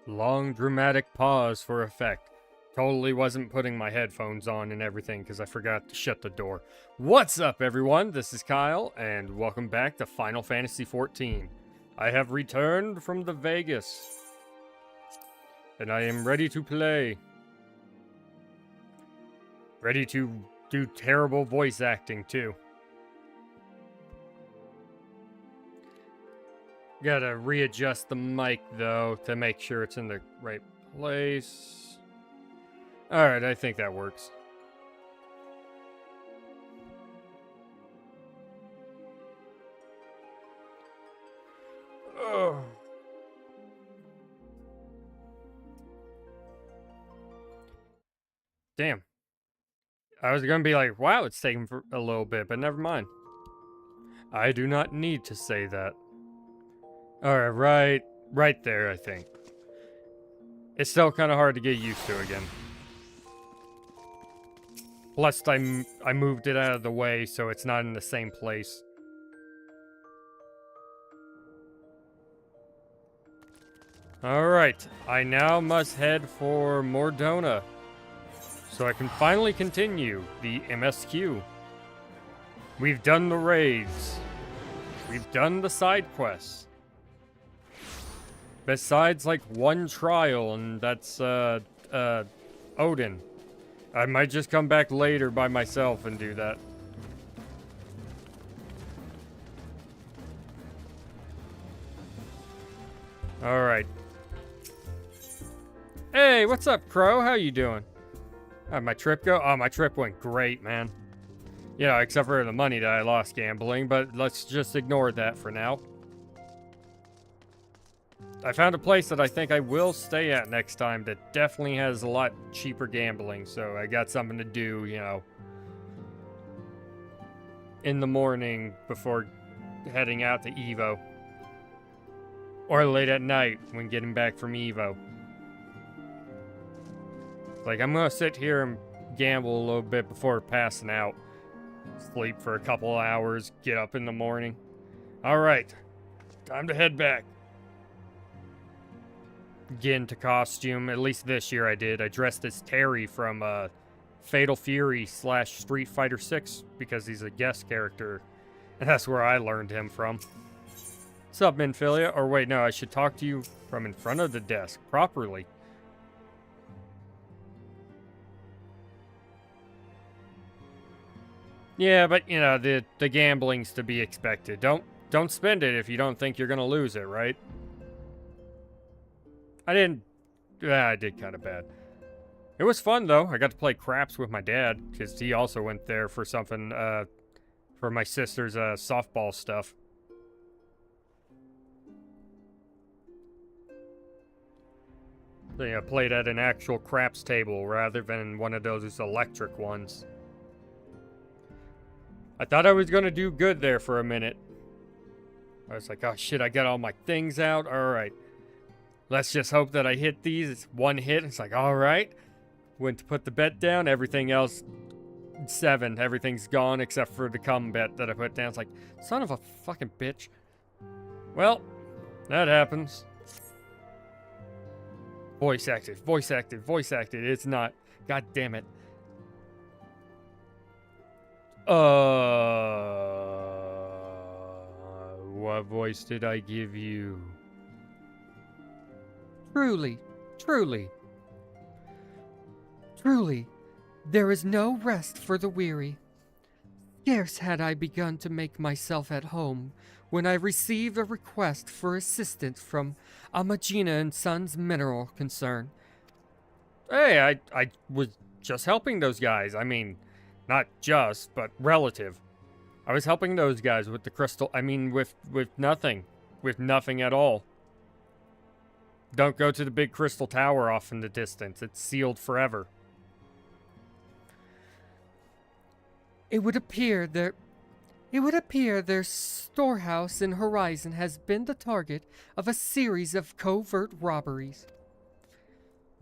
Long dramatic pause for effect. Totally wasn't putting my headphones on and everything because I forgot to shut the door. What's up, everyone? This is Kyle, and welcome back to Final Fantasy XIV. I have returned from the Vegas, and I am ready to play. Ready to do terrible voice acting, too. Gotta readjust the mic, though, to make sure it's in the right place. Alright, I think that works. Ugh. Damn. I was gonna be like, wow, it's taking for a little bit, but never mind. I do not need to say that. Alright, right there, I think. It's still kind of hard to get used to again. Plus, I moved it out of the way so it's not in the same place. Alright, I now must head for Mordona, so I can finally continue the MSQ. We've done the raids. We've done the side quests. Besides, like, one trial, and that's, Odin. I might just come back later by myself and do that. Alright. Hey, what's up, Crow? How you doing? How'd my trip go? Oh, my trip went great, man. You know, except for the money that I lost gambling, but let's just ignore that for now. I found a place that I think I will stay at next time that definitely has a lot cheaper gambling, so I got something to do, you know, in the morning before heading out to Evo. Or late at night when getting back from Evo. Like, I'm gonna sit here and gamble a little bit before passing out. Sleep for a couple hours, get up in the morning. Alright, time to head back. Get into costume, at least this year I did. I dressed as Terry from Fatal Fury / Street Fighter 6 because he's a guest character. And that's where I learned him from. What's up, Minfilia? Or wait, no, I should talk to you from in front of the desk properly. Yeah, but you know, the gambling's to be expected. Don't spend it if you don't think you're gonna lose it, right? I did kind of bad. It was fun though. I got to play craps with my dad because he also went there for something for my sister's softball stuff. They played at an actual craps table rather than one of those electric ones. I thought I was gonna do good there for a minute. I was like, oh shit, I got all my things out. Alright. Let's just hope that I hit these. It's one hit. It's like, alright. Went to put the bet down. Everything else, 7. Everything's gone except for the cum bet that I put down. It's like, son of a fucking bitch. Well, that happens. Voice acted, voice acted, voice acted. It's not. God damn it. What voice did I give you? Truly, truly, truly, there is no rest for the weary. Scarce had I begun to make myself at home when I received a request for assistance from Amagina and Sons Mineral Concern. Hey, I was just helping those guys. I mean, not just, but relative. I was helping those guys with the crystal. I mean, with nothing. With nothing at all. Don't go to the big crystal tower off in the distance. It's sealed forever. It would appear their storehouse in Horizon has been the target of a series of covert robberies.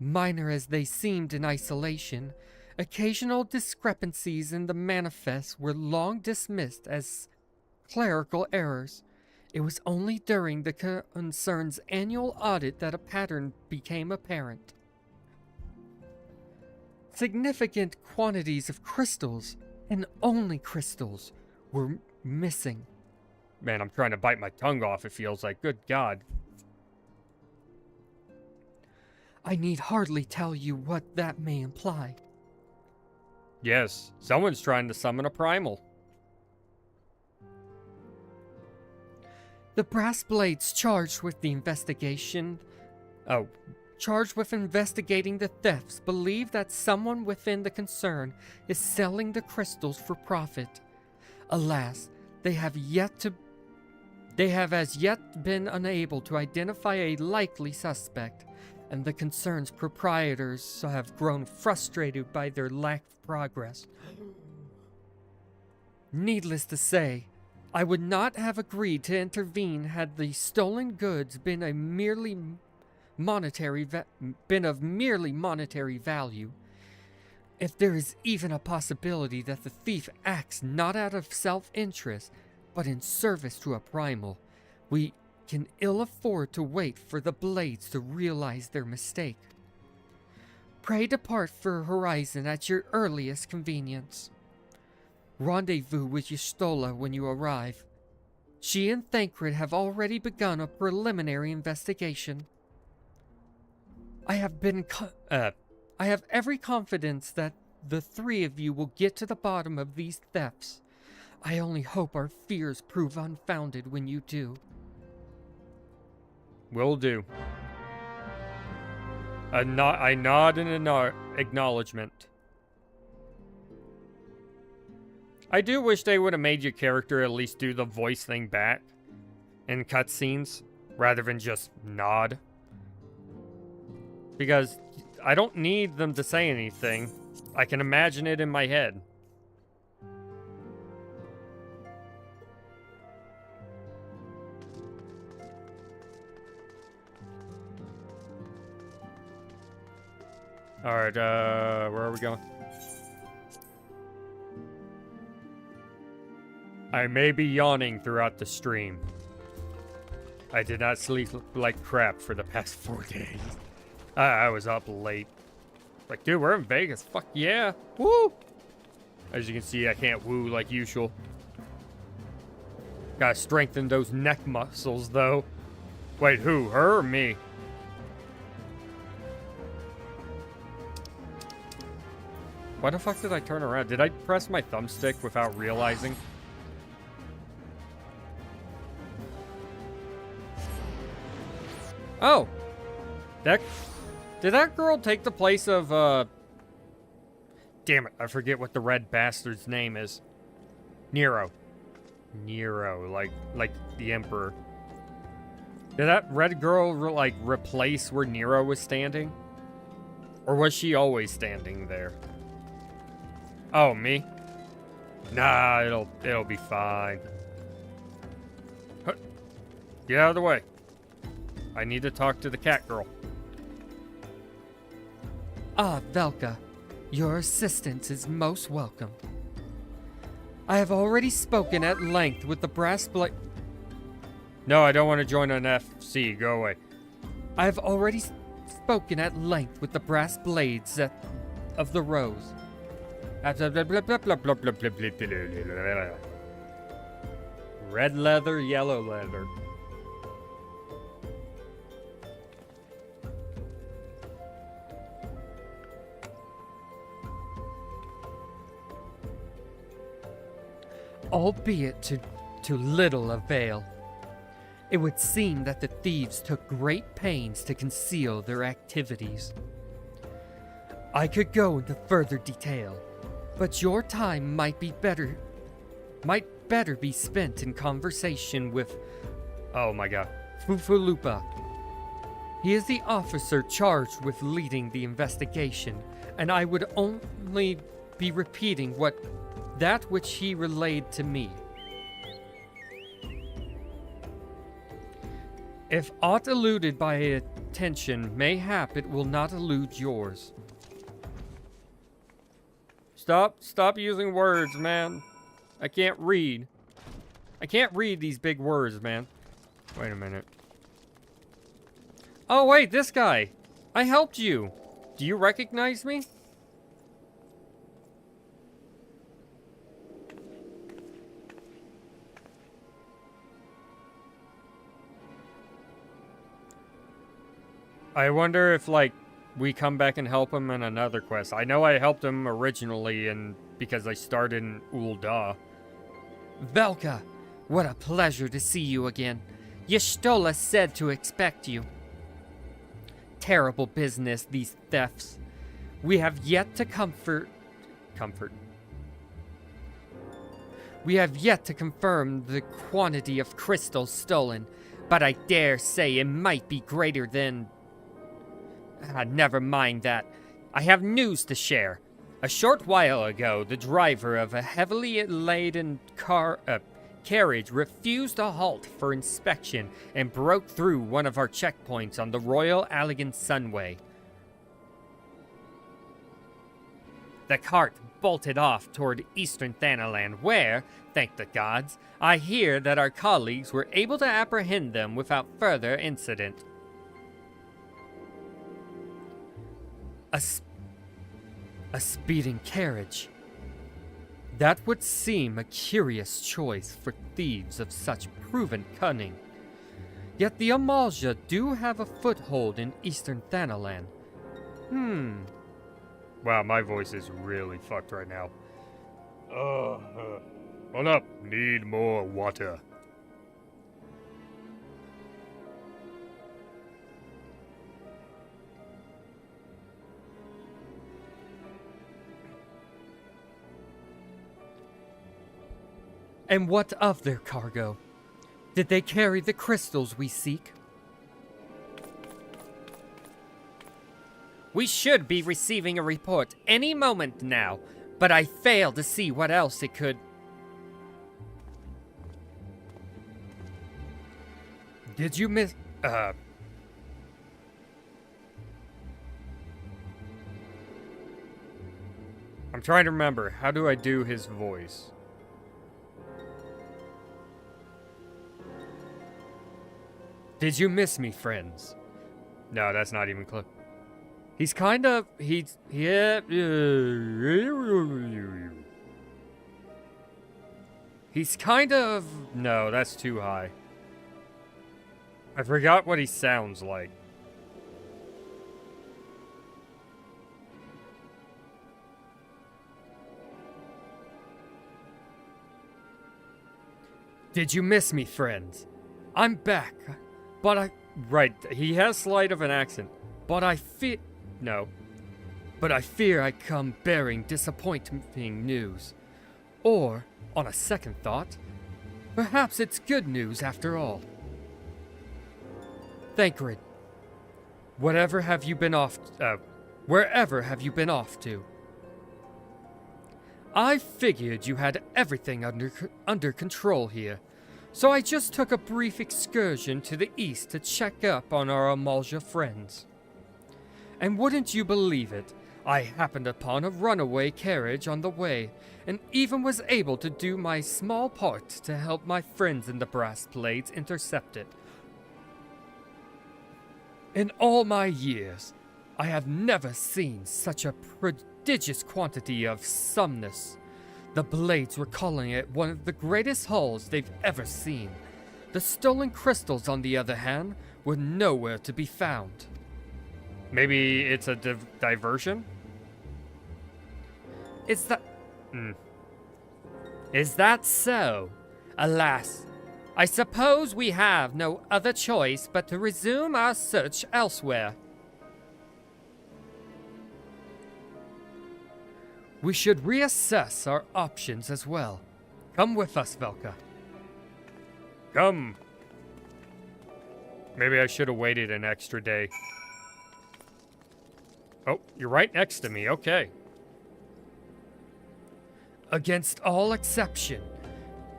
Minor as they seemed in isolation, occasional discrepancies in the manifest were long dismissed as clerical errors. It was only during the concern's annual audit that a pattern became apparent. Significant quantities of crystals, and only crystals, were missing. Man, I'm trying to bite my tongue off, it feels like. Good God. I need hardly tell you what that may imply. Yes, someone's trying to summon a primal. The brass blades charged with investigating the thefts believe that someone within the concern is selling the crystals for profit. Alas, they have as yet been unable to identify a likely suspect, and the concern's proprietors have grown frustrated by their lack of progress. Needless to say, I would not have agreed to intervene had the stolen goods been of merely monetary value. If there is even a possibility that the thief acts not out of self-interest, but in service to a primal, we can ill afford to wait for the Blades to realize their mistake. Pray depart for Horizon at your earliest convenience. Rendezvous with Y'shtola when you arrive. She and Thancred have already begun a preliminary investigation. I have every confidence that the three of you will get to the bottom of these thefts. I only hope our fears prove unfounded when you do. Will do. I nod in acknowledgement. I do wish they would have made your character at least do the voice thing back in cutscenes, rather than just nod. Because I don't need them to say anything. I can imagine it in my head. Alright, where are we going? I may be yawning throughout the stream. I did not sleep like crap for the past 4 days. I was up late. Like, dude, we're in Vegas. Fuck yeah. Woo! As you can see, I can't woo like usual. Gotta strengthen those neck muscles, though. Wait, who? Her or me? Why the fuck did I turn around? Did I press my thumbstick without realizing? Oh! Did that girl take the place of, damn it, I forget what the red bastard's name is. Nero. Nero, like the Emperor. Did that red girl, replace where Nero was standing? Or was she always standing there? Oh, me? Nah, it'll be fine. Get out of the way. I need to talk to the cat girl. Ah, Velka, your assistance is most welcome. I have already spoken at length with the brass blade. No, I don't want to join an FC. Go away. I have already spoken at length with the brass blades of the Rose. Red leather, yellow leather. Albeit to little avail. It would seem that the thieves took great pains to conceal their activities. I could go into further detail, but your time might better be spent in conversation with, oh my god, Fufulupa. He is the officer charged with leading the investigation, and I would only be repeating that which he relayed to me. If aught eluded by attention, mayhap it will not elude yours. Stop using words, man. I can't read. I can't read these big words, man. Wait a minute. Oh, wait, this guy. I helped you. Do you recognize me? I wonder if, we come back and help him in another quest. I know I helped him originally because I started in Ul'dah. Velka, what a pleasure to see you again. Y'shtola said to expect you. Terrible business, these thefts. We have yet to We have yet to confirm the quantity of crystals stolen, but I dare say it might be greater than... never mind that. I have news to share. A short while ago, the driver of a heavily laden carriage refused a halt for inspection and broke through one of our checkpoints on the Royal Allegan Sunway. The cart bolted off toward eastern Thanaland where, thank the gods, I hear that our colleagues were able to apprehend them without further incident. A speeding carriage. That would seem a curious choice for thieves of such proven cunning. Yet the Amalja do have a foothold in eastern Thanaland. Wow, my voice is really fucked right now. Hold up. Need more water. And what of their cargo? Did they carry the crystals we seek? We should be receiving a report any moment now, but I fail to see what else it could. Did you miss... I'm trying to remember. How do I do his voice? Did you miss me, friends? No, that's not even close. He's kind of... Yeah... He's kind of... No, that's too high. I forgot what he sounds like. Did you miss me, friends? I'm back, but I... Right, he has slight of an accent. But I fear... No. But I fear I come bearing disappointing news. Or, on a second thought, perhaps it's good news after all. Thancred, wherever have you been off to? I figured you had everything under control here, so I just took a brief excursion to the east to check up on our Amalja friends. And wouldn't you believe it, I happened upon a runaway carriage on the way, and even was able to do my small part to help my friends in the Brass Blades intercept it. In all my years, I have never seen such a prodigious quantity of sumnus. The Blades were calling it one of the greatest hauls they've ever seen. The stolen crystals, on the other hand, were nowhere to be found. Maybe it's a diversion? Is that so? Alas, I suppose we have no other choice but to resume our search elsewhere. We should reassess our options as well. Come with us, Velka. Come. Maybe I should have waited an extra day. Oh, you're right next to me. Okay. Against all exception,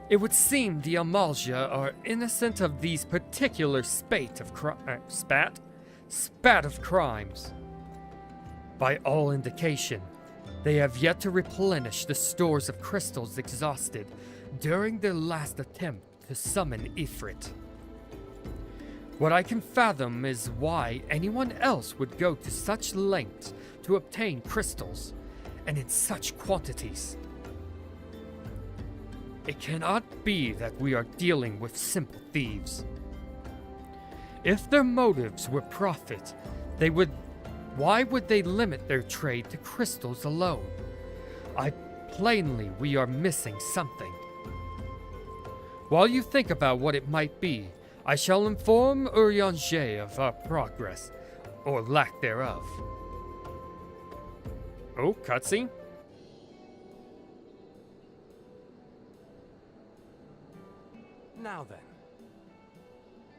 it would seem the Amalja are innocent of these particular spat of crimes. By all indication, they have yet to replenish the stores of crystals exhausted during their last attempt to summon Ifrit. What I can fathom is why anyone else would go to such lengths to obtain crystals, and in such quantities. It cannot be that we are dealing with simple thieves. If their motives were profit, why would they limit their trade to crystals alone? Plainly, we are missing something. While you think about what it might be, I shall inform Urianger of our progress, or lack thereof. Oh, cutscene? Now then.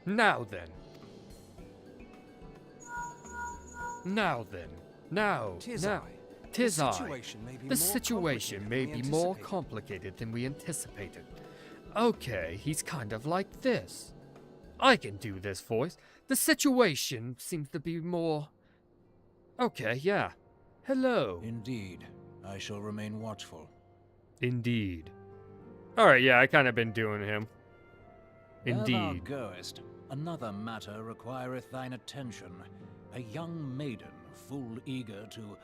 Now then. Tis I. The situation may be more complicated than we anticipated. Okay, he's kind of like this. I can do this voice. The situation seems to be more... Okay, yeah. Hello. Indeed. I shall remain watchful. Indeed. Alright, yeah, I kind of been doing him. Ere thou Indeed. goest, another matter requireth thine attention. A young maiden, full eager to...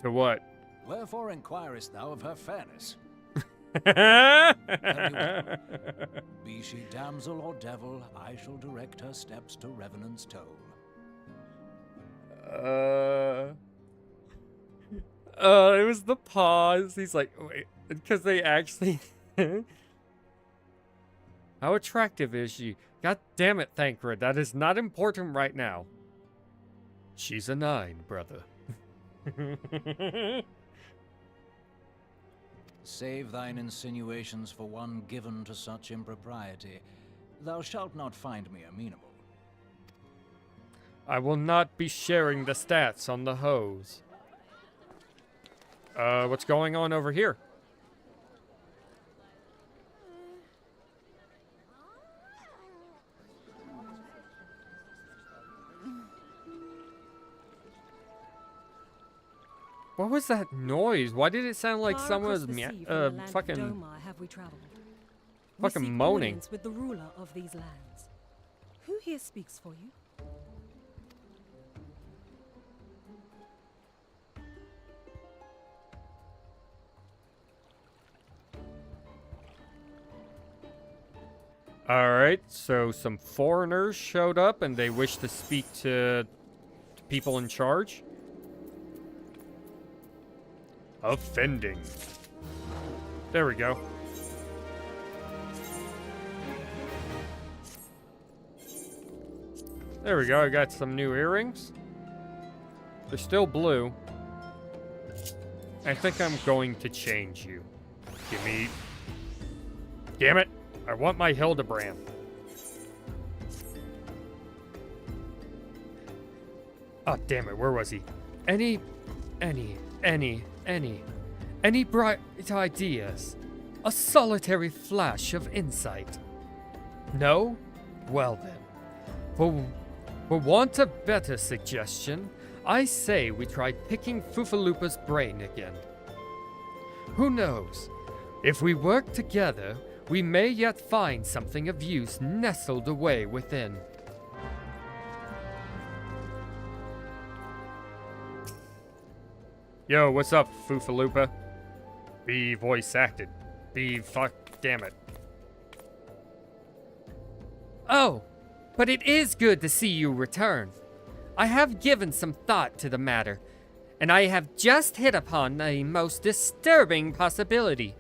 To what? Wherefore inquirest thou of her fairness? Be she damsel or devil, I shall direct her steps to Revenant's Toll. It was the pause. He's like, wait, because they actually... How attractive is she? God damn it, Thancred, that is not important right now. She's a 9, brother. Save thine insinuations for one given to such impropriety. Thou shalt not find me amenable. I will not be sharing the stats on the hose. What's going on over here? What was that noise? Why did it sound like someone was fucking moaning? With the ruler of these lands. Who here speaks for you? Alright, so some foreigners showed up and they wish to speak to people in charge. Offending. There we go. There we go, I got some new earrings. They're still blue. I think I'm going to change you. Give me... Damn it! I want my Hildebrand. Oh, damn it, where was he? Any bright ideas? A solitary flash of insight? No? Well then. For want of better suggestion, I say we try picking Fufalupa's brain again. Who knows? If we work together, we may yet find something of use nestled away within. Yo, what's up, Fufalupa? Be voice acted. Be fuck, damn it. Oh, but it is good to see you return. I have given some thought to the matter, and I have just hit upon a most disturbing possibility.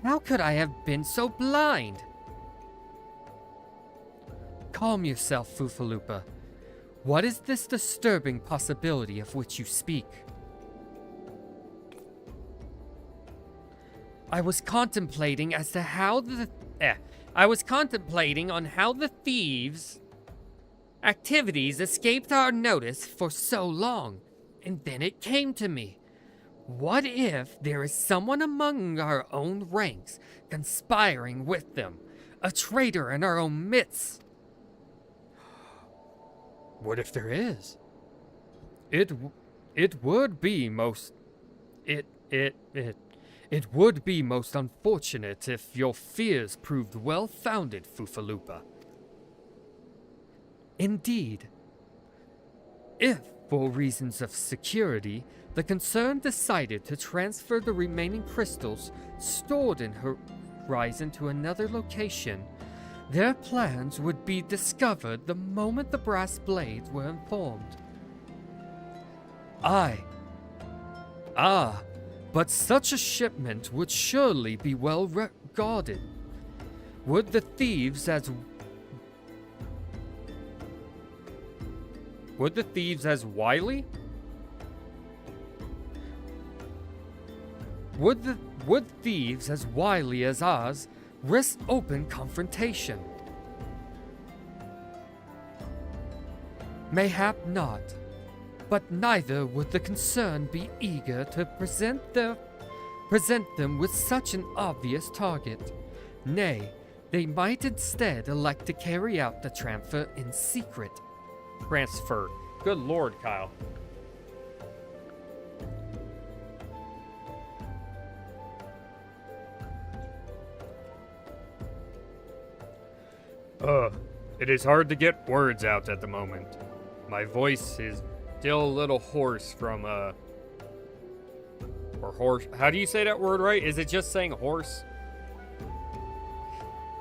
How could I have been so blind? Calm yourself, Fufalupa. What is this disturbing possibility of which you speak? I was contemplating on how the thieves' activities escaped our notice for so long, and then it came to me. What if there is someone among our own ranks conspiring with them, a traitor in our own midst? What if there is? It would be most unfortunate if your fears proved well-founded, Fufalupa. Indeed. If, for reasons of security, the concern decided to transfer the remaining crystals stored in Horizon to another location, their plans would be discovered the moment the brass blades were informed. But such a shipment would surely be well guarded. Would the thieves as wily? Would thieves as wily as ours risk open confrontation? Mayhap not, but neither would the concern be eager to present them with such an obvious target. Nay, they might instead elect to carry out the transfer in secret. Transfer. Good lord, Kyle. It is hard to get words out at the moment. My voice is still a little hoarse from, or horse. How do you say that word right? Is it just saying horse?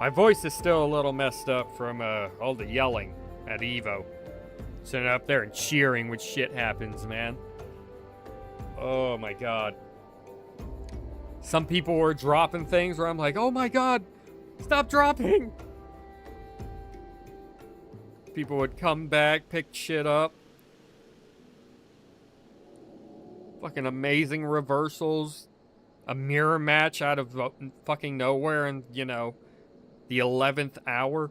My voice is still a little messed up from, all the yelling at Evo. Sitting up there and cheering when shit happens, man. Oh my god. Some people were dropping things where I'm like, oh my god, stop dropping! People would come back, pick shit up. Fucking amazing reversals. A mirror match out of fucking nowhere and, you know, the 11th hour.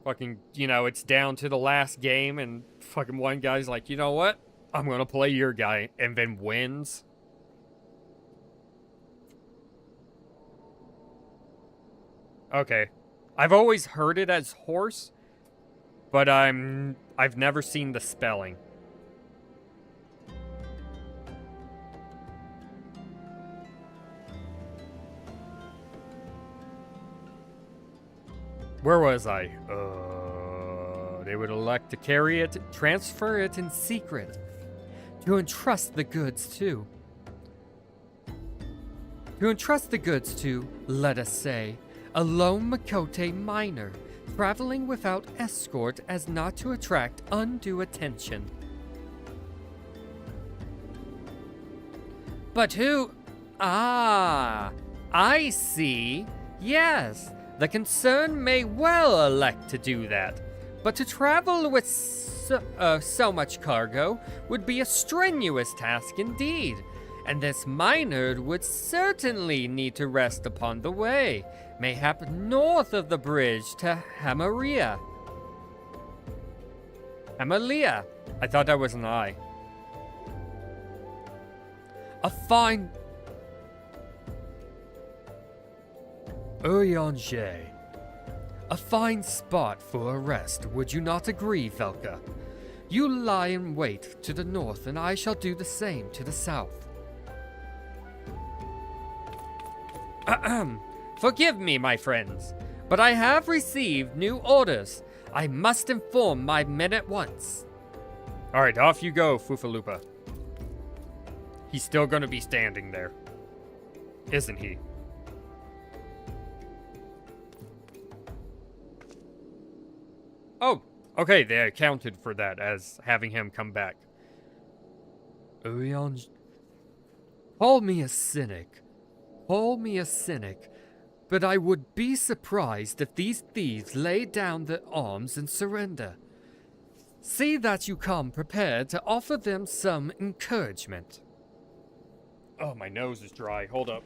Fucking, you know, it's down to the last game and fucking one guy's like, you know what? I'm gonna play your guy, and then wins. Okay. I've always heard it as horse, but I've never seen the spelling. Where was I? They would elect to carry it, transfer it in secret, to entrust the goods to. To entrust the goods to, let us say, a lone Makote miner, traveling without escort as not to attract undue attention. But who? Ah, I see. Yes, the concern may well elect to do that, but to travel with so much cargo would be a strenuous task indeed, and this miner would certainly need to rest upon the way, mayhap north of the bridge to Hamaria. Hamalia. I thought that was an I. A fine... Urianger. A fine spot for a rest, would you not agree, Velka? You lie in wait to the north, and I shall do the same to the south. Ahem. Forgive me, my friends, but I have received new orders. I must inform my men at once. Alright, off you go, Fufalupa. He's still gonna be standing there, isn't he? Oh, okay, they accounted for that as having him come back. Urian... Call me a cynic. Call me a cynic. But I would be surprised if these thieves lay down their arms and surrender. See that you come prepared to offer them some encouragement. Oh, my nose is dry. Hold up.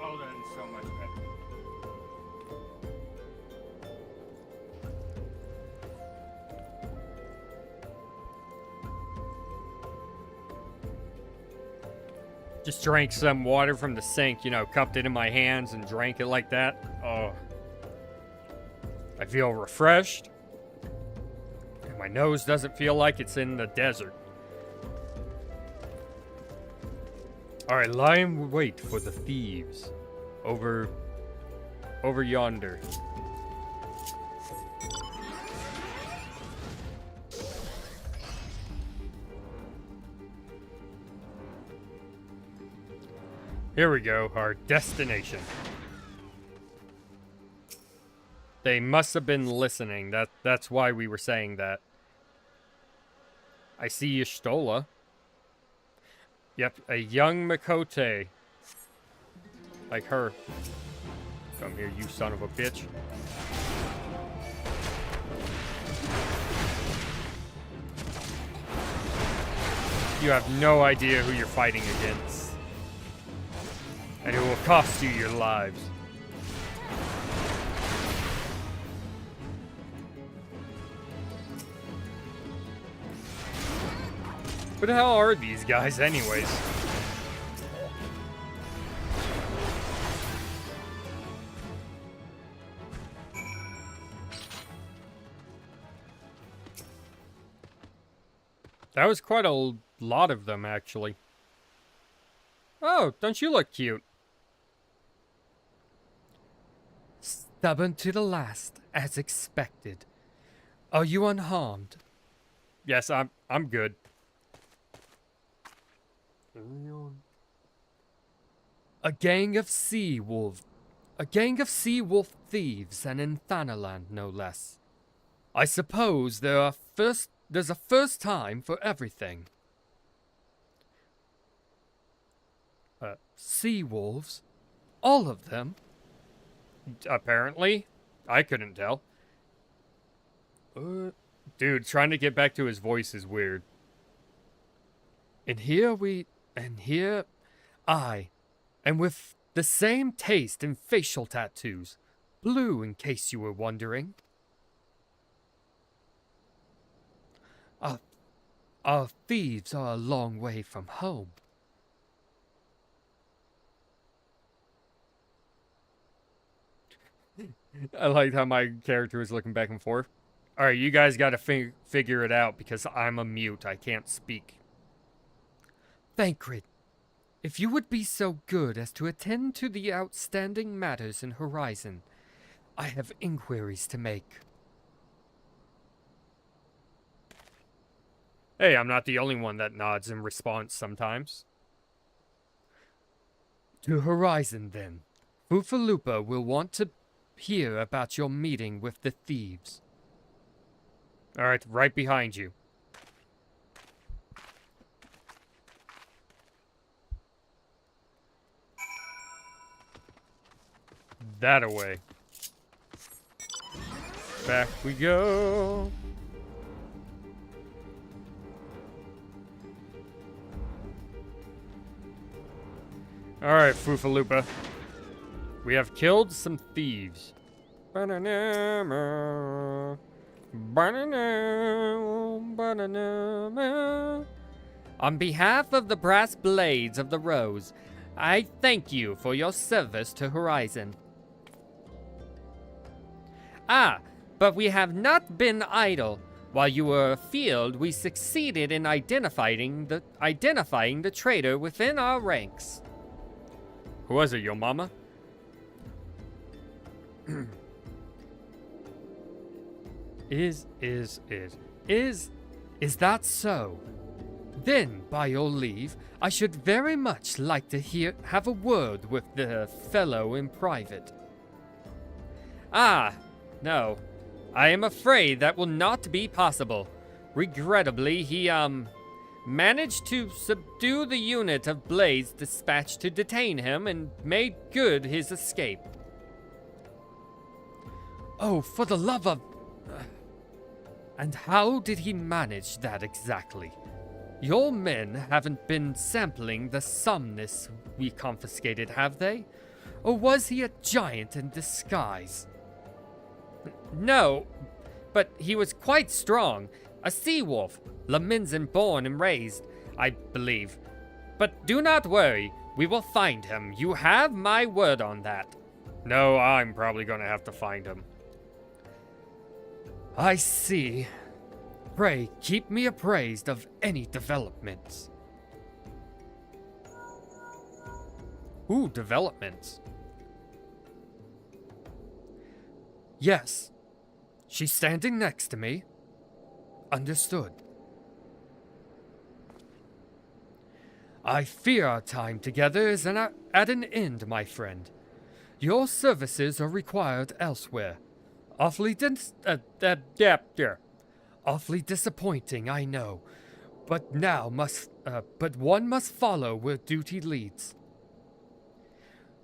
Oh, that is so much better. Just drank some water from the sink, you know, cupped it in my hands and drank it like that. Oh. I feel refreshed. And my nose doesn't feel like it's in the desert. Alright, lie in wait for the thieves. Over yonder. Here we go, our destination. They must have been listening. That's why we were saying that. I see Y'shtola. Yep, a young Makote. Like her. Come here, you son of a bitch. You have no idea who you're fighting against. And it will cost you your lives. Who the hell are these guys anyways? That was quite a lot of them, actually. Oh, don't you look cute? Stubborn to the last, as expected. Are you unharmed? Yes, I'm good. A gang of sea wolf thieves and in Thanaland, no less. I suppose there's a first time for everything. Sea wolves? All of them? Apparently. I couldn't tell. Dude, trying to get back to his voice is weird. And here I, and with the same taste in facial tattoos. Blue, in case you were wondering. Our thieves are a long way from home. I like how my character is looking back and forth. Alright, you guys gotta figure it out because I'm a mute. I can't speak. Thancred, if you would be so good as to attend to the outstanding matters in Horizon, I have inquiries to make. Hey, I'm not the only one that nods in response sometimes. To Horizon, then. Fufalupa will want to hear about your meeting with the thieves. Alright, right behind you. That away. Back we go. Alright, Fufalupa. We have killed some thieves. Banana, banana, banana. On behalf of the Brass Blades of the Rose, I thank you for your service to Horizon. Ah, but we have not been idle. While you were afield, we succeeded in identifying the traitor within our ranks. Who was it, your mama? Is that so? Then, by your leave, I should very much like to have a word with the fellow in private. Ah, no. I am afraid that will not be possible. Regrettably, he, managed to subdue the unit of Blades dispatched to detain him and made good his escape. Oh, for the love of... And how did he manage that exactly? Your men haven't been sampling the somnus we confiscated, have they? Or was he a giant in disguise? No, but he was quite strong. A sea wolf, Laminzen born and raised, I believe. But do not worry, we will find him. You have my word on that. No, I'm probably gonna have to find him. I see. Pray, keep me appraised of any developments. Ooh, developments. Yes. She's standing next to me. Understood. I fear our time together is at an end, my friend. Your services are required elsewhere. Awfully Awfully disappointing, I know. But but one must follow where duty leads.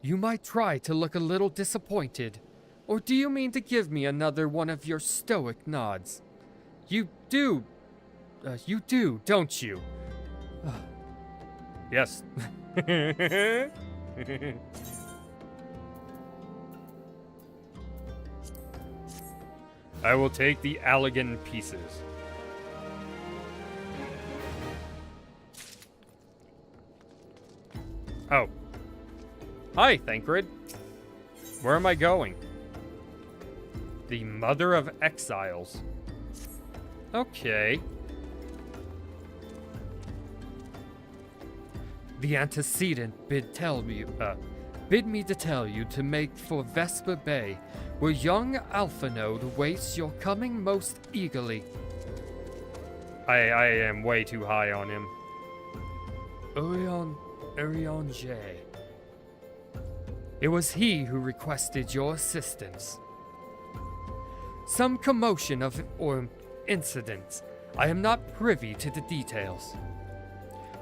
You might try to look a little disappointed, or do you mean to give me another one of your stoic nods? You do, don't you? Yes. I will take the Allegan pieces. Oh. Hi, Thancred. Where am I going? The Mother of Exiles. Okay. The antecedent bid me to tell you to make for Vesper Bay, where young Alphanode waits your coming most eagerly. I am way too high on him. Urion J. It was he who requested your assistance. Some commotion or incident. I am not privy to the details.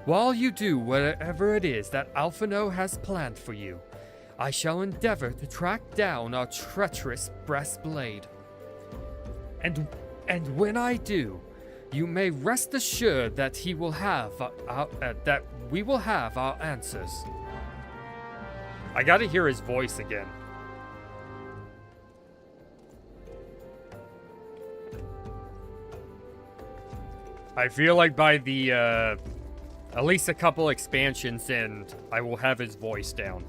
While you do whatever it is that Alphino has planned for you, I shall endeavor to track down our treacherous breastblade. And when I do, you may rest assured that we will have our answers. I gotta hear his voice again. I feel like by the, at least a couple expansions in, I will have his voice down.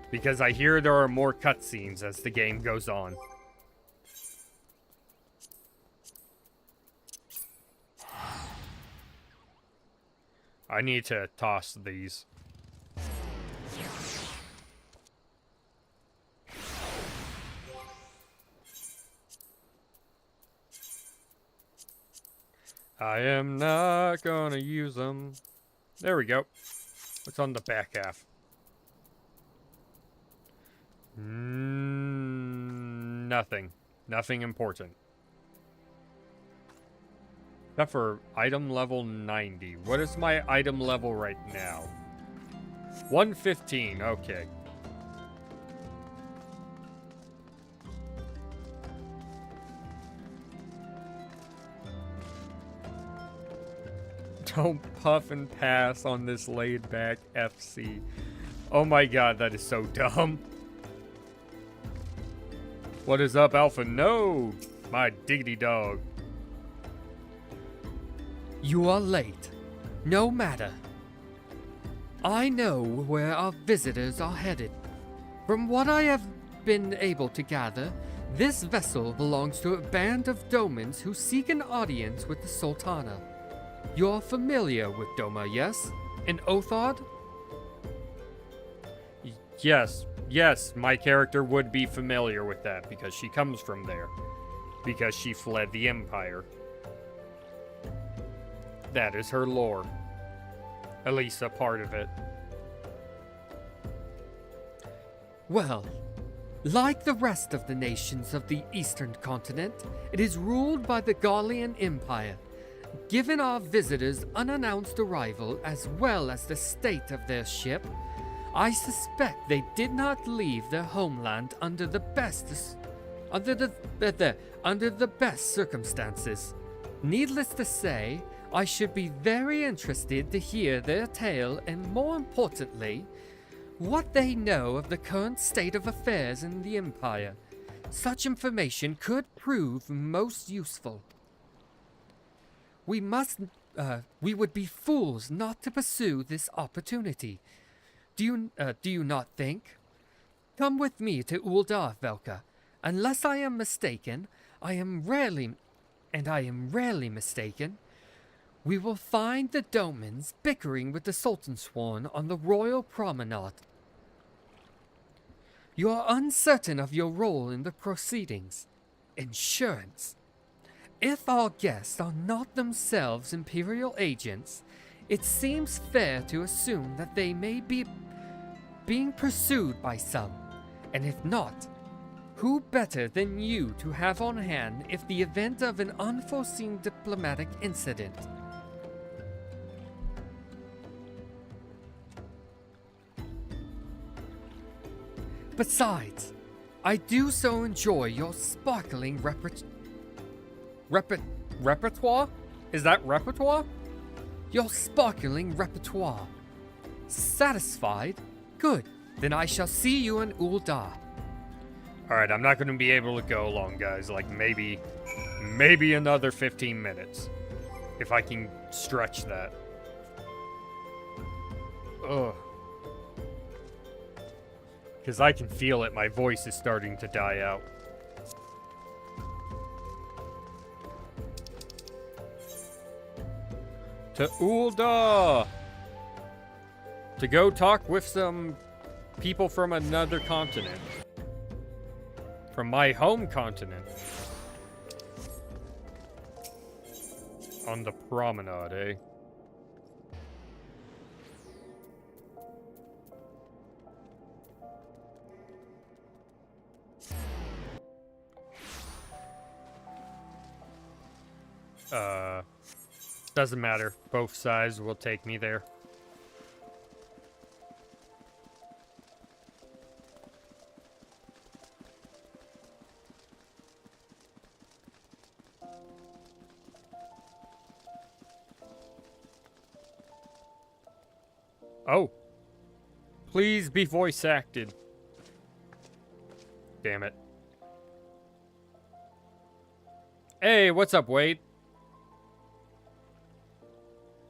Because I hear there are more cutscenes as the game goes on. I need to toss these. I am not gonna use them. There we go. What's on the back half? Nothing. Nothing important. Except for item level 90. What is my item level right now? 115. Okay. Don't puff and pass on this laid-back FC. Oh my god, that is so dumb. What is up, Alpha? No! My diggity dog. You are late. No matter. I know where our visitors are headed. From what I have been able to gather, this vessel belongs to a band of Domans who seek an audience with the Sultana. You're familiar with Doma, yes? And Othard? Yes, my character would be familiar with that because she comes from there. Because she fled the Empire. That is her lore. At least a part of it. Well, like the rest of the nations of the Eastern Continent, it is ruled by the Gallian Empire. Given our visitors' unannounced arrival as well as the state of their ship, I suspect they did not leave their homeland under the best circumstances. Needless to say, I should be very interested to hear their tale and, more importantly, what they know of the current state of affairs in the Empire. Such information could prove most useful. We would be fools not to pursue this opportunity. Do you not think? Come with me to Uldar, Velka. Unless I am mistaken, I am rarely mistaken, we will find the Domans bickering with the Sultansworn on the Royal Promenade. You are uncertain of your role in the proceedings. Insurance. If our guests are not themselves Imperial agents, it seems fair to assume that they may be being pursued by some. And if not, Who better than you to have on hand if the event of an unforeseen diplomatic incident? Besides, I do so enjoy your sparkling repertoire? Is that repertoire? Your sparkling repertoire. Satisfied? Good. Then I shall see you in Ul'dah. Alright, I'm not going to be able to go long, guys. Like, maybe another 15 minutes. If I can stretch that. Ugh. Because I can feel it. My voice is starting to die out. To Ul'dah! To go talk with some people from another continent. From my home continent. On the promenade, eh? Doesn't matter. Both sides will take me there. Oh. Please be voice acted. Damn it. Hey, what's up, Wade?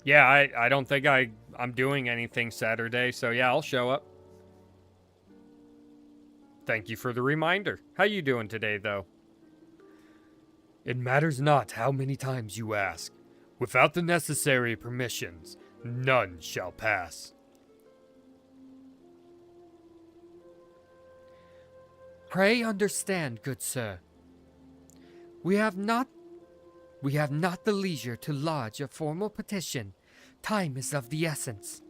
Yeah, I don't think I'm doing anything Saturday, so yeah, I'll show up. Thank you for the reminder. How you doing today, though? It matters not how many times you ask. Without the necessary permissions, none shall pass. Pray understand, good sir. We have not the leisure to lodge a formal petition. Time is of the essence.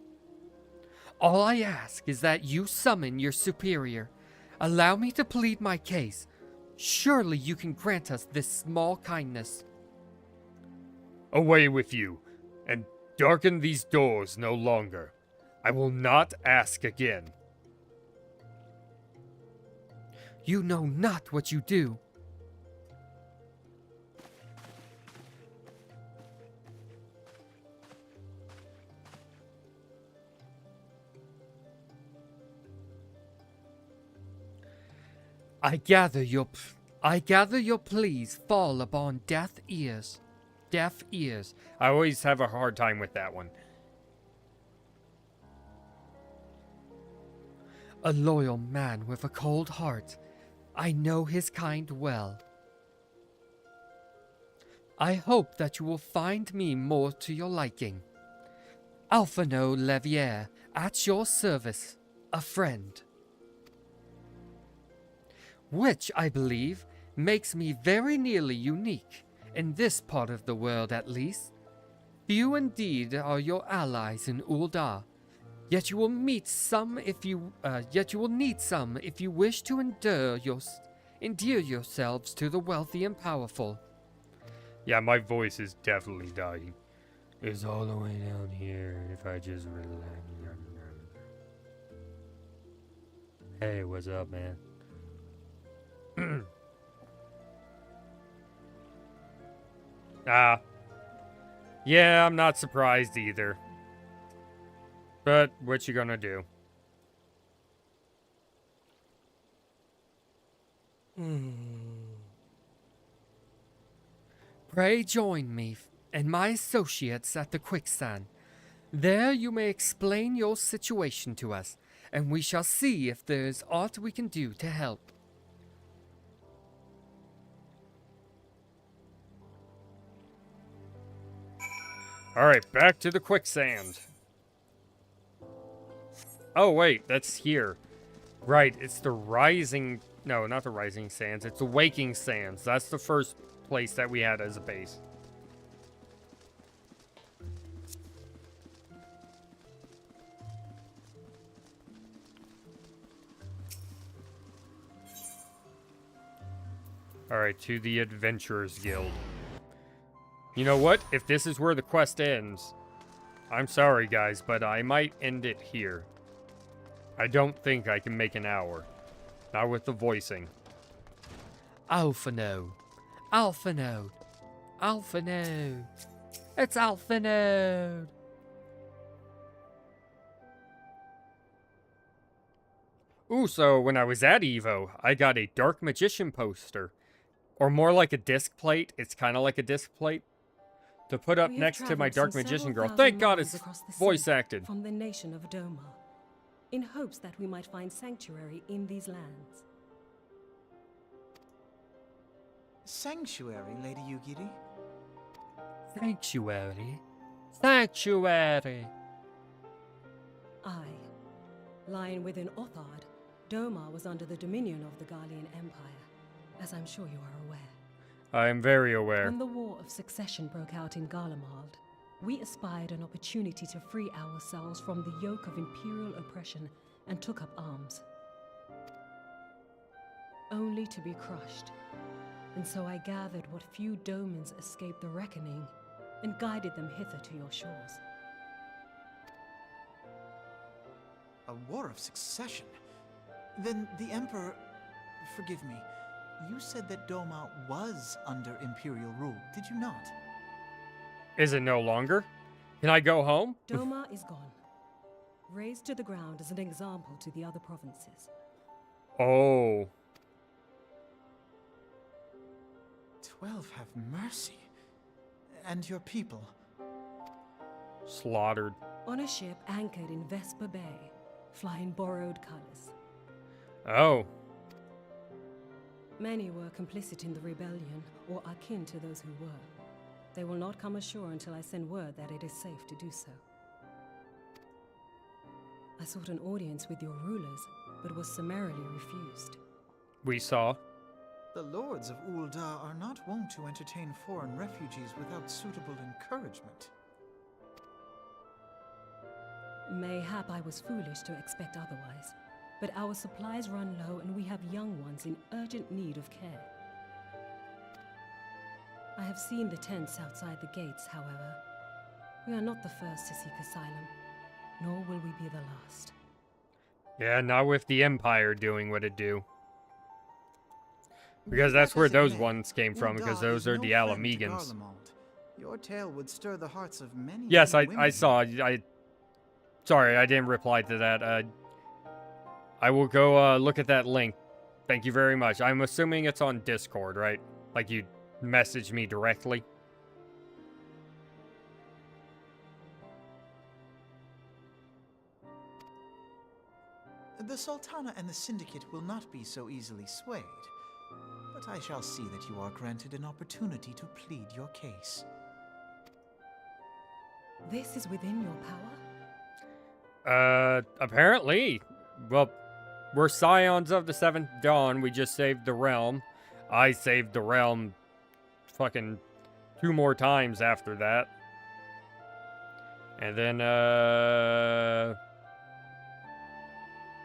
All I ask is that you summon your superior. Allow me to plead my case. Surely you can grant us this small kindness. Away with you, and darken these doors no longer. I will not ask again. You know not what you do. I gather your pleas fall upon deaf ears. Deaf ears. I always have a hard time with that one. A loyal man with a cold heart. I know his kind well. I hope that you will find me more to your liking. Alphino Levier, at your service, a friend. Which, I believe, makes me very nearly unique, in this part of the world at least. Few indeed are your allies in Ul'dah, yet you will need some if you wish to endear yourselves to the wealthy and powerful. Yeah, my voice is definitely dying. It's all the way down here if I just relax. Hey, what's up, man? Yeah, I'm not surprised either. But what you gonna do? Pray join me and my associates at the quicksand. There you may explain your situation to us, and we shall see if there is aught we can do to help. Alright, back to the quicksand. Oh, wait, that's here. Right, it's the rising... No, not the rising sands. It's the waking sands. That's the first place that we had as a base. Alright, to the Adventurers Guild. You know what? If this is where the quest ends, I'm sorry, guys, but I might end it here. I don't think I can make an hour. Not with the voicing. Alpha Node. Alpha Node. Alpha Node. It's Alpha Node. Ooh, so when I was at EVO, I got a Dark Magician poster. Or more like a disc plate. It's kind of like a disc plate. To put up We have next to my travelled Dark some Magician several girl. Thank thousand God miles it's across the voice sea acted. from the nation of Doma, in hopes that we might find sanctuary in these lands. Sanctuary, Lady Yugiri? Sanctuary. Sanctuary. Aye. Lying within Othard, Doma was under the dominion of the Garlean Empire, as I'm sure you are aware. I am very aware. When the War of Succession broke out in Garlemald, we espied an opportunity to free ourselves from the yoke of imperial oppression and took up arms. Only to be crushed. And so I gathered what few Domans escaped the reckoning and guided them hither to your shores. A war of succession? Then the Emperor... Forgive me. You said that Doma was under Imperial rule, did you not? Is it no longer? Can I go home? Doma is gone. Razed to the ground as an example to the other provinces. Oh. 12 have mercy. And your people? Slaughtered. On a ship anchored in Vesper Bay, flying borrowed colors. Oh. Many were complicit in the rebellion, or akin to those who were. They will not come ashore until I send word that it is safe to do so. I sought an audience with your rulers, but was summarily refused. We saw. The lords of Ul'dah are not wont to entertain foreign refugees without suitable encouragement. Mayhap I was foolish to expect otherwise, but our supplies run low and we have young ones in urgent need of care. I have seen the tents outside the gates, however. We are not the first to seek asylum, nor will we be the last. Yeah, not with the Empire doing what it do. Because Be that's that where as it those may, ones came from, because Ul'dah those is are no the friend to Alamegans. Garlemald. Your tale would stir the hearts of many Yes, young I women. saw. Sorry, I didn't reply to that. I will go look at that link. Thank you very much. I'm assuming it's on Discord, right? Like you messaged me directly. The Sultana and the Syndicate will not be so easily swayed, but I shall see that you are granted an opportunity to plead your case. This is within your power? Apparently. Well, we're Scions of the Seventh Dawn. We just saved the realm. I saved the realm fucking 2 more times after that. And then,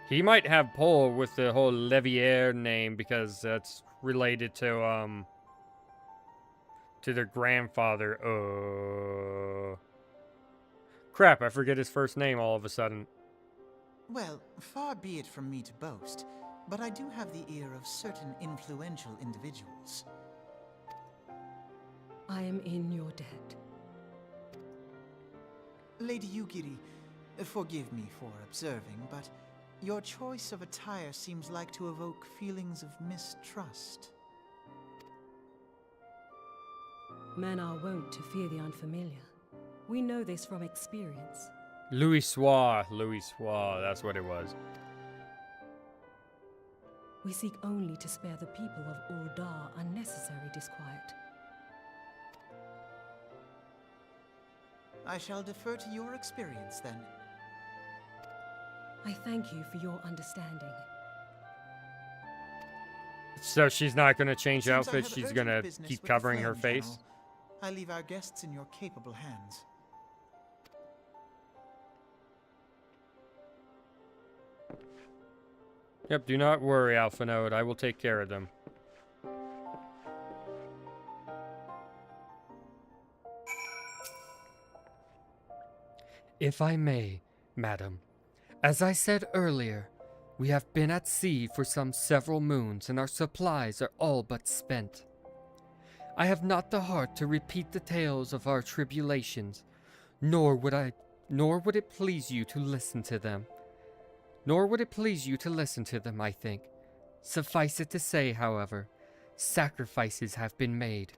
he might have pull with the whole Levier name because that's related to their grandfather. Crap, I forget his first name all of a sudden. Well, far be it from me to boast, but I do have the ear of certain influential individuals. I am in your debt. Lady Yugiri, forgive me for observing, but your choice of attire seems like to evoke feelings of mistrust. Men are wont to fear the unfamiliar. We know this from experience. Louis Soir, that's what it was. We seek only to spare the people of Ul'dah unnecessary disquiet. I shall defer to your experience, then. I thank you for your understanding. So she's not going to change Since I outfits, have she's urgent going to business keep with the covering her Flame face? Channel, I leave our guests in your capable hands. Yep, do not worry, Alpha Node. I will take care of them. If I may, madam, as I said earlier, we have been at sea for some several moons, and our supplies are all but spent. I have not the heart to repeat the tales of our tribulations, nor would it please you to listen to them. I think. Suffice it to say, however, sacrifices have been made.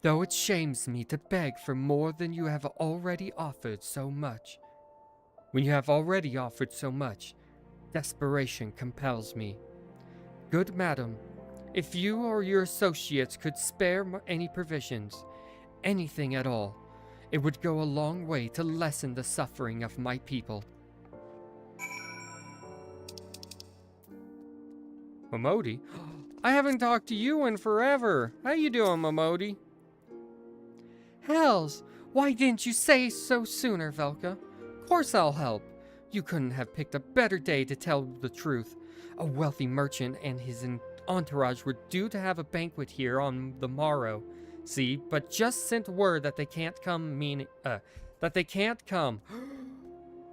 Though it shames me to beg for more than you have already offered so much. When you have already offered so much, desperation compels me. Good madam, if you or your associates could spare any provisions, anything at all, it would go a long way to lessen the suffering of my people. Momodi? I haven't talked to you in forever. How you doing, Momodi? Hells, why didn't you say so sooner, Velka? Course I'll help. You couldn't have picked a better day to tell the truth. A wealthy merchant and his entourage were due to have a banquet here on the morrow. See, but just sent word that they can't come,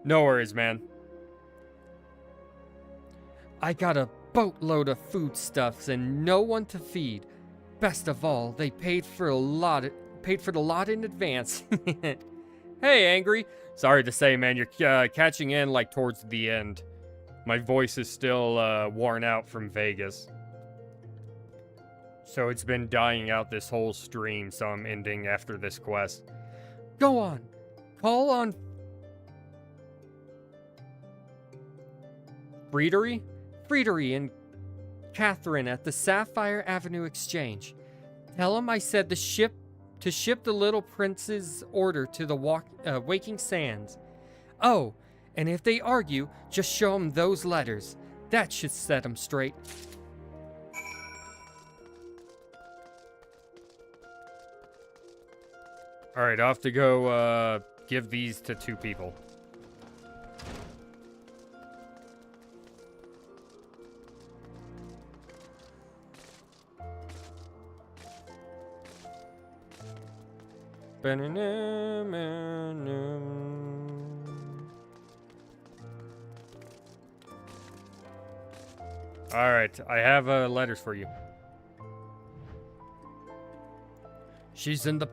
No worries, man. I got a boatload of foodstuffs and no one to feed. Best of all, they paid for the lot in advance. Hey, Angry. Sorry to say, man, you're catching in like towards the end. My voice is still worn out from Vegas. So it's been dying out this whole stream, so I'm ending after this quest. Go on. Call on Friedery and Catherine at the Sapphire Avenue Exchange. Tell them I said to ship the little prince's order to the Waking Sands. Oh, and if they argue, just show them those letters. That should set them straight. Alright, I'll have to go give these to 2 people. Alright, I have letters for you. She's in the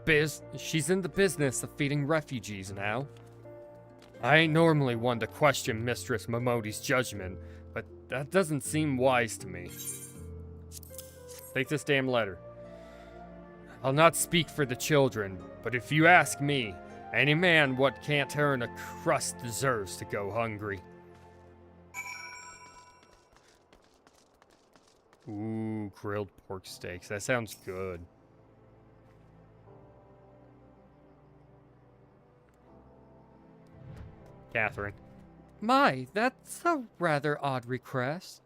business of feeding refugees now. I ain't normally one to question Mistress Momodi's judgment, but that doesn't seem wise to me. Take this damn letter. I'll not speak for the children, but if you ask me, any man what can't earn a crust deserves to go hungry. Ooh, grilled pork steaks. That sounds good. Catherine. My, that's a rather odd request.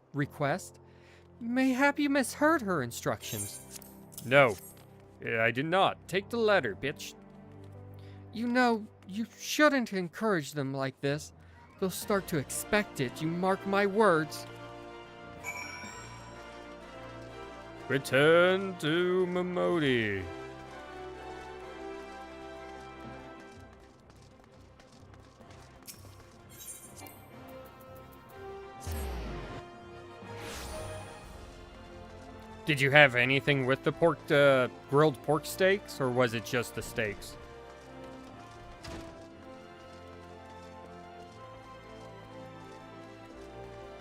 Mayhap you misheard her instructions. No, I did not. Take the letter, bitch. You know, you shouldn't encourage them like this. They'll start to expect it, you mark my words. Return to Momodi. Did you have anything with the grilled pork steaks, or was it just the steaks?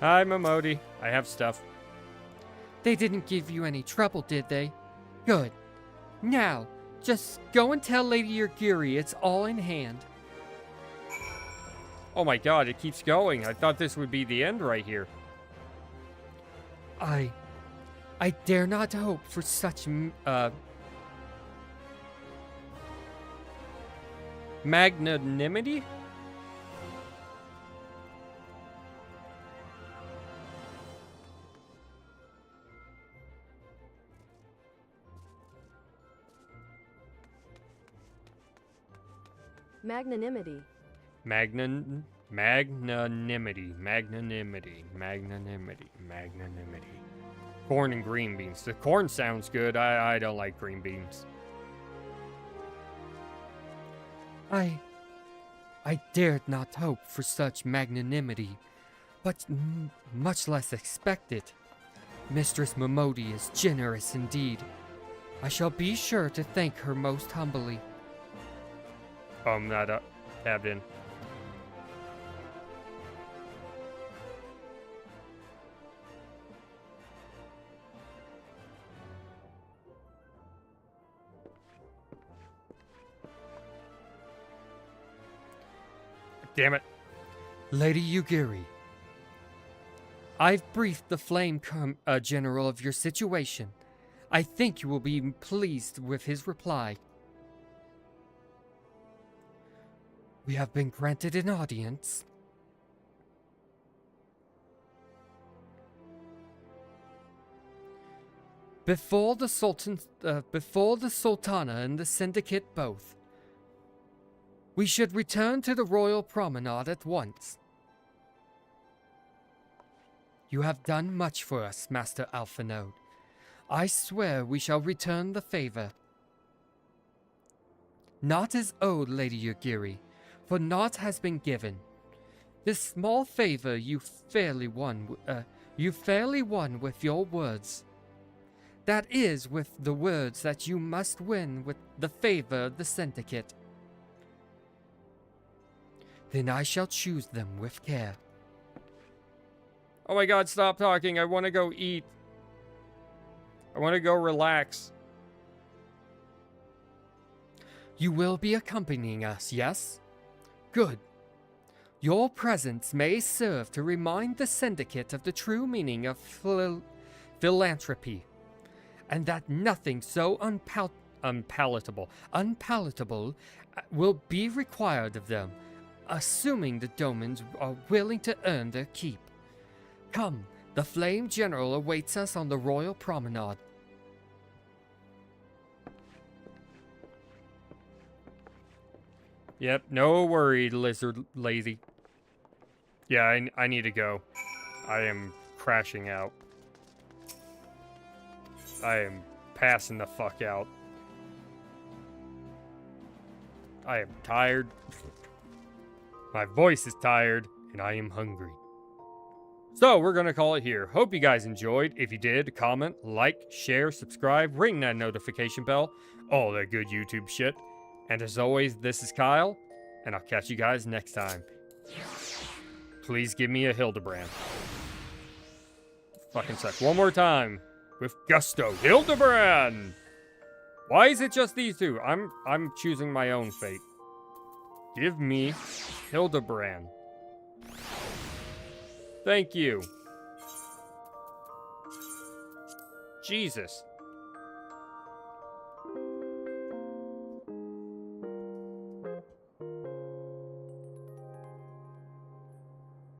Hi, Momodi. I have stuff. They didn't give you any trouble, did they? Good. Now, just go and tell Lady Urgiri it's all in hand. Oh my god, it keeps going. I thought this would be the end right here. I dare not hope for such, magnanimity? Magnanimity. Magnanimity. Corn and green beans. The corn sounds good. I don't like green beans. I I dared not hope for such magnanimity, but much less expect it. Mistress Momodi is generous indeed. I shall be sure to thank her most humbly. I'm not tabbed in. Damn it. Lady Yugiri, I've briefed the Flame General of your situation. I think you will be pleased with his reply. We have been granted an audience. Before the Sultana and the Syndicate both. We should return to the Royal Promenade at once. You have done much for us, Master Alphanode. I swear we shall return the favor. Naught is owed, Lady Yugiri, for naught has been given. This small favor you fairly won with your words. That is, with the words that you must win with the favor of the Syndicate. Then I shall choose them with care. Oh my god, stop talking. I want to go eat. I want to go relax. You will be accompanying us, yes? Good. Your presence may serve to remind the Syndicate of the true meaning of philanthropy, and that nothing so unpalatable will be required of them, assuming the Domans are willing to earn their keep. Come, the Flame General awaits us on the Royal Promenade. Yep, no worry, lizard lazy. Yeah, I need to go. I am crashing out. I am passing the fuck out. I am tired. My voice is tired, and I am hungry. So, we're gonna call it here. Hope you guys enjoyed. If you did, comment, like, share, subscribe, ring that notification bell, all that good YouTube shit. And as always, this is Kyle, and I'll catch you guys next time. Please give me a Hildebrand. Fucking suck. One more time. With gusto. Hildebrand! Why is it just these two? I'm choosing my own fate. Give me Hildebrand. Thank you. Jesus.